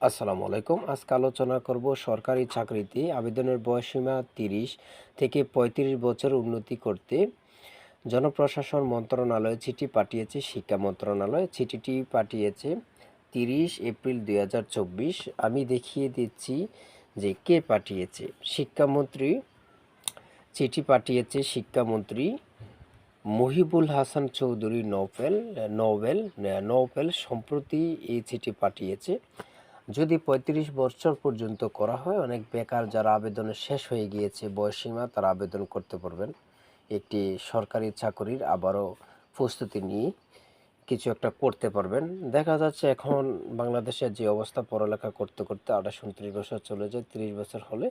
আসসালামু আলাইকুম। আজকে আলোচনা করব সরকারি চাকরিতে আবেদনের বয়সসীমা 30 থেকে 35 বছর উন্নতি করতে জনপ্রশাসন মন্ত্রণালয় চিঠি পাঠিয়েছে। শিক্ষা মন্ত্রণালয় চিঠিটি পাঠিয়েছে 30 এপ্রিল 2024। আমি দেখিয়ে দিচ্ছি যে কে পাঠিয়েছে। শিক্ষামন্ত্রী চিঠি পাঠিয়েছে শিক্ষামন্ত্রী মহিবুল হাসান চৌধুরী নওবেল সম্প্রতি এই চিঠি পাঠিয়েছে। যদি 35 বছর পর্যন্ত করা হয়, অনেক বেকার যারা আবেদনের শেষ হয়ে গিয়েছে বয়সসীমা, তারা আবেদন করতে পারবেন একটি সরকারি চাকরির। আবারও প্রস্তুতি নিয়ে কিছু একটা করতে পারবেন। দেখা যাচ্ছে এখন বাংলাদেশের যে অবস্থা, পড়ালেখা করতে করতে 28-29 বছর চলে যায়, 30 বছর হলে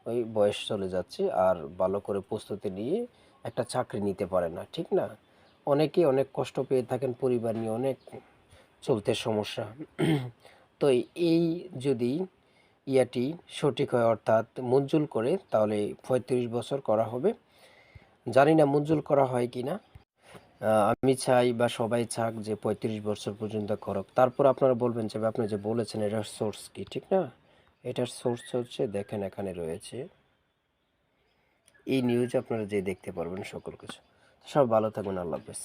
ওই বয়স চলে যাচ্ছে, আর ভালো করে প্রস্তুতি নিয়ে একটা চাকরি নিতে পারে না, ঠিক না? অনেকে অনেক কষ্ট পেয়ে থাকেন, পরিবার নিয়ে অনেক চলতে সমস্যা। তো এই যদি ইয়াটি সঠিক হয়, অর্থাৎ মঞ্জুর করে, তাহলে 35 বছর করা হবে। জানি না মঞ্জুর করা হয় কি না। আমি চাই বা সবাই চাক যে 35 বছর পর্যন্ত করক। তারপর আপনারা বলবেন যে আপনি যে বলেছেন এটার সোর্স কি, ঠিক না? এটার সোর্স হচ্ছে, দেখেন এখানে রয়েছে এই নিউজ, আপনারা যে দেখতে পারবেন সকল কিছু। সব ভালো থাকবেন, আল্লাহ হাফেজ।